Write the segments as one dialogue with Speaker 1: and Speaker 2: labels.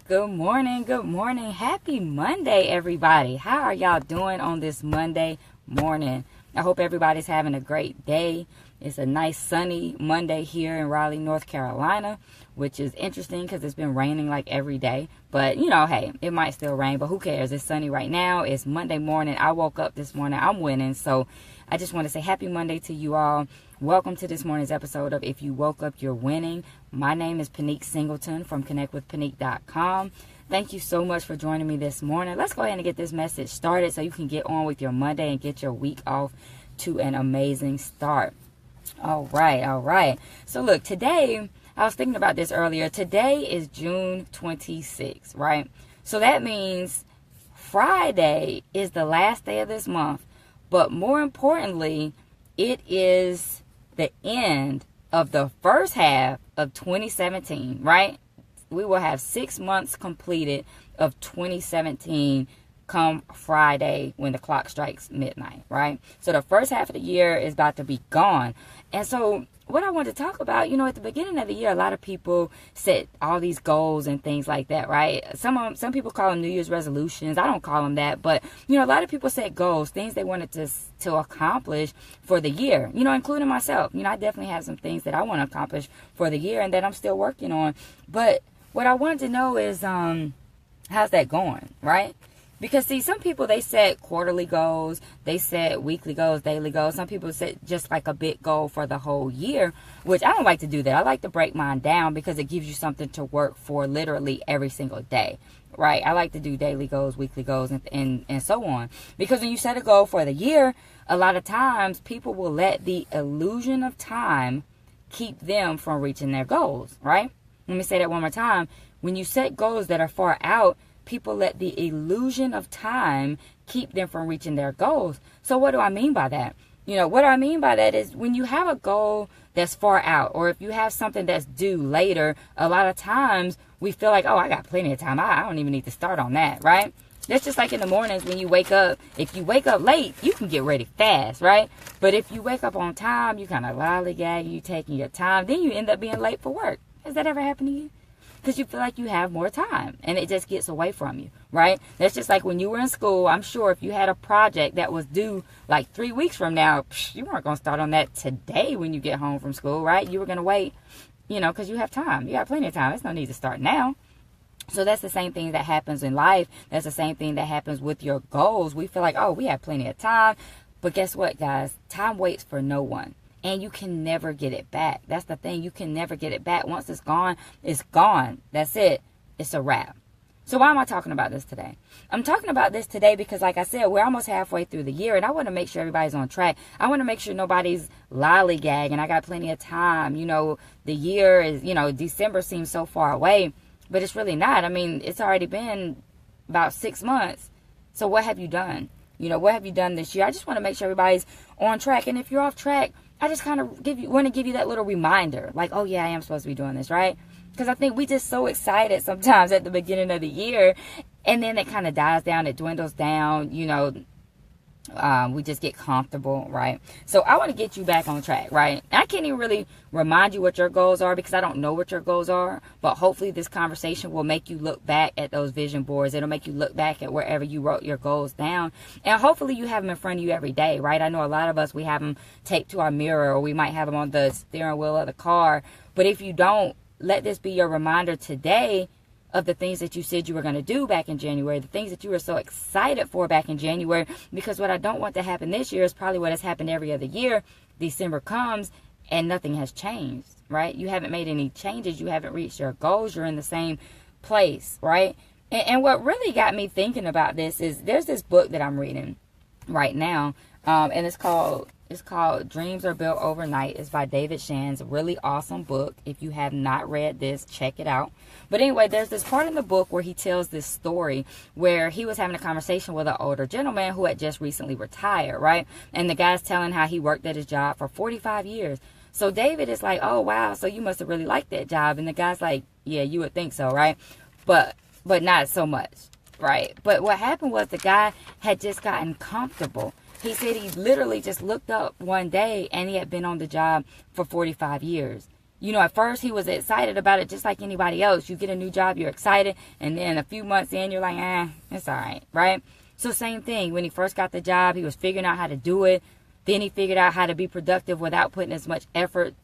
Speaker 1: Good morning. Good morning. Happy Monday, everybody. How are y'all doing on this Monday morning? I hope everybody's having a great day. It's a nice sunny Monday here in Raleigh, North Carolina, which is interesting because it's been raining like every day. But, you know, hey, it might still rain, but who cares? It's sunny right now. It's Monday morning. I woke up this morning. I'm winning. So I just want to say happy Monday to you all. Welcome to this morning's episode of If You Woke Up, You're Winning. My name is Pinique Singleton from connectwithpinique.com. Thank you so much for joining me this morning. Let's go ahead and get this message started so you can get on with your Monday and get your week off to an amazing start. All right. So look, today, I was thinking about this earlier. Today is June 26th, right? So that means Friday is the last day of this month. But more importantly, it is the end of the first half of 2017, right? We will have 6 months completed of 2017 come Friday when the clock strikes midnight, right? So the first half of the year is about to be gone. And so what I want to talk about, at the beginning of the year, a lot of people set all these goals and things like that, right? Some people call them New Year's resolutions. I don't call them that, but a lot of people set goals, things they wanted to accomplish for the year, including myself. I definitely have some things that I want to accomplish for the year and that I'm still working on. But what I wanted to know is, how's that going, right? Because, see, some people, they set quarterly goals, they set weekly goals, daily goals. Some people set just like a big goal for the whole year, which I don't like to do that. I like to break mine down because it gives you something to work for literally every single day, right? I like to do daily goals, weekly goals, and so on. Because when you set a goal for the year, a lot of times people will let the illusion of time keep them from reaching their goals, right? Let me say that one more time. When you set goals that are far out, people let the illusion of time keep them from reaching their goals. So what do I mean by that? What I mean by that is when you have a goal that's far out, or if you have something that's due later, a lot of times we feel like, oh, I got plenty of time. I don't even need to start on that, right? That's just like in the mornings when you wake up. If you wake up late, you can get ready fast, right? But if you wake up on time, you kind of lollygag, you taking your time, then you end up being late for work. Has that ever happened to you? Because you feel like you have more time and it just gets away from you, right? That's just like when you were in school. I'm sure if you had a project that was due like 3 weeks from now, you weren't going to start on that today when you get home from school, right? You were going to wait, because you have time. You got plenty of time. There's no need to start now. So that's the same thing that happens in life. That's the same thing that happens with your goals. We feel like, oh, we have plenty of time. But guess what, guys? Time waits for no one. And you can never get it back. That's the thing. You can never get it back. Once it's gone, it's gone. That's it. It's a wrap. So why am I talking about this today? I'm talking about this today because, like I said, we're almost halfway through the year, and I want to make sure everybody's on track. I want to make sure nobody's lollygagging. I got plenty of time. The year is, December seems so far away, but it's really not. I mean, it's already been about 6 months. So what have you done? What have you done this year? I just want to make sure everybody's on track. And if you're off track, I just kind of want to give you that little reminder. Like, oh, yeah, I am supposed to be doing this, right? Because I think we just so excited sometimes at the beginning of the year. And then it kind of dies down. It dwindles down. We just get comfortable, right? So I want to get you back on track, right? And I can't even really remind you what your goals are because I don't know what your goals are. But hopefully this conversation will make you look back at those vision boards. It'll make you look back at wherever you wrote your goals down. And hopefully you have them in front of you every day, right? I know a lot of us, we have them taped to our mirror, or we might have them on the steering wheel of the car. But if you don't, let this be your reminder today of the things that you said you were going to do back in January, the things that you were so excited for back in January, because what I don't want to happen this year is probably what has happened every other year. December comes and nothing has changed, right? You haven't made any changes. You haven't reached your goals. You're in the same place, right? And what really got me thinking about this is there's this book that I'm reading right now, and it's called Dreams Are Built Overnight. It's by David Shands. A really awesome book. If you have not read this, check it out. But anyway, there's this part in the book where he tells this story where he was having a conversation with an older gentleman who had just recently retired, right? And the guy's telling how he worked at his job for 45 years. So David is like, oh, wow, so you must have really liked that job. And the guy's like, yeah, you would think so, right? But not so much, right? But what happened was the guy had just gotten comfortable. He said he literally just looked up one day and he had been on the job for 45 years. You know, at first he was excited about it just like anybody else. You get a new job, you're excited, and then a few months in, you're like, it's all right, right? So same thing. When he first got the job, he was figuring out how to do it. Then he figured out how to be productive without putting as much effort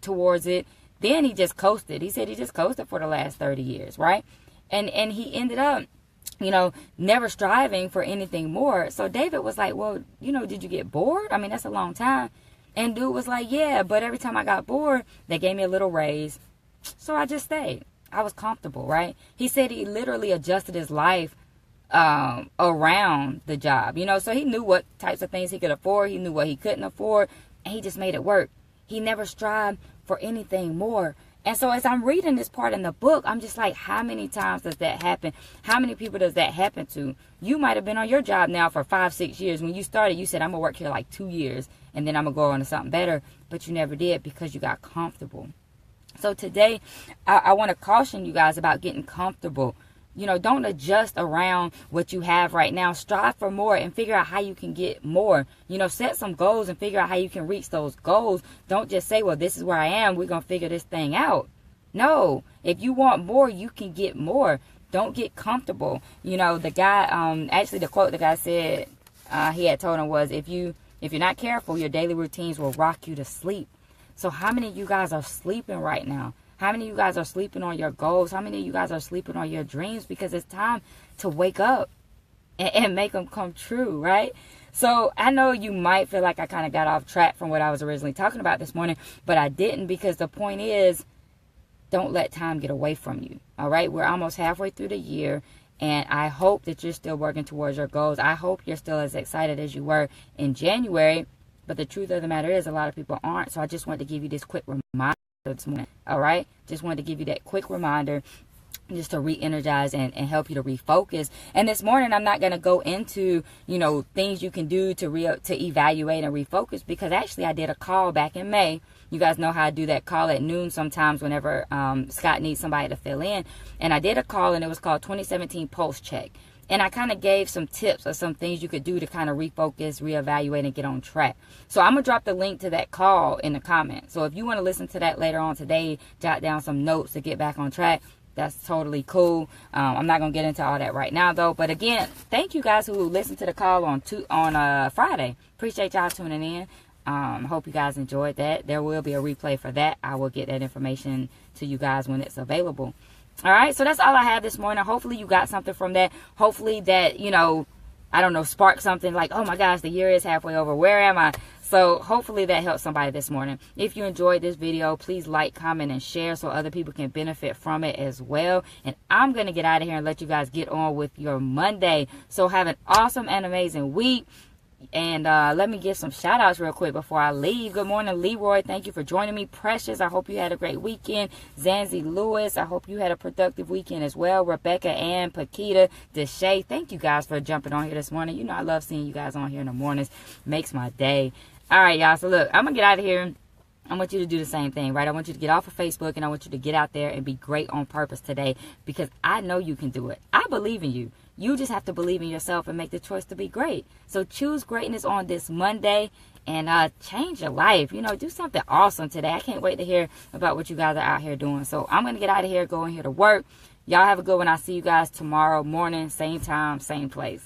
Speaker 1: towards it. Then he just coasted. He said he just coasted for the last 30 years, right? And he ended up, you know, never striving for anything more. So David was like, well, you know, did you get bored? I mean, that's a long time. And dude was like, yeah, but every time I got bored, they gave me a little raise. So I just stayed. I was comfortable, right? He said he literally adjusted his life around the job, you know, so he knew what types of things he could afford. He knew what he couldn't afford, and he just made it work. He never strived for anything more. And so as I'm reading this part in the book, I'm just like, how many times does that happen? How many people does that happen to? You might have been on your job now for 5-6 years. When you started, you said, I'm going to work here like 2 years, and then I'm going to go on to something better. But you never did because you got comfortable. So today, I want to caution you guys about getting comfortable. You know, don't adjust around what you have right now. Strive for more and figure out how you can get more. You know, set some goals and figure out how you can reach those goals. Don't just say, well, this is where I am. We're going to figure this thing out. No, if you want more, you can get more. Don't get comfortable. You know, the guy, actually the quote the guy said he had told him was, if you're not careful, your daily routines will rock you to sleep. So how many of you guys are sleeping right now? How many of you guys are sleeping on your goals? How many of you guys are sleeping on your dreams? Because it's time to wake up and make them come true, right? So I know you might feel like I kind of got off track from what I was originally talking about this morning, but I didn't, because the point is, don't let time get away from you, all right? We're almost halfway through the year, and I hope that you're still working towards your goals. I hope you're still as excited as you were in January, but the truth of the matter is a lot of people aren't. So I just wanted to give you this quick reminder this morning, all right? Just wanted to give you that quick reminder just to re-energize and help you to refocus. And this morning, I'm not going to go into, you know, things you can do to evaluate and refocus, because actually I did a call back in May. You guys know how I do that call at noon sometimes whenever Scott needs somebody to fill in. And I did a call, and it was called 2017 Pulse Check. And I kind of gave some tips or some things you could do to kind of refocus, reevaluate, and get on track. So I'm going to drop the link to that call in the comments. So if you want to listen to that later on today, jot down some notes to get back on track, that's totally cool. I'm not going to get into all that right now, though. But again, thank you guys who listened to the call on Friday. Appreciate y'all tuning in. Hope you guys enjoyed that. There will be a replay for that. I will get that information to you guys when it's available. All right, so that's all I have this morning. Hopefully you got something from that. Hopefully that, you know, I don't know, spark something like, oh my gosh, the year is halfway over. Where am I? So hopefully that helps somebody this morning. If you enjoyed this video, please like, comment, and share so other people can benefit from it as well. And I'm going to get out of here and let you guys get on with your Monday. So have an awesome and amazing week. And let me give some shout outs real quick before I leave. Good morning, Leroy. Thank you for joining me. Precious, I hope you had a great weekend. Zanzi Lewis, I hope you had a productive weekend as well. Rebecca Ann, Paquita, Deshay, thank you guys for jumping on here this morning. You know I love seeing you guys on here in the mornings. Makes my day. All right, y'all. So look, I'm going to get out of here. I want you to do the same thing, right? I want you to get off of Facebook, and I want you to get out there and be great on purpose today, because I know you can do it. I believe in you. You just have to believe in yourself and make the choice to be great. So choose greatness on this Monday and change your life. You know, do something awesome today. I can't wait to hear about what you guys are out here doing. So I'm going to get out of here, go in here to work. Y'all have a good one. I'll see you guys tomorrow morning, same time, same place.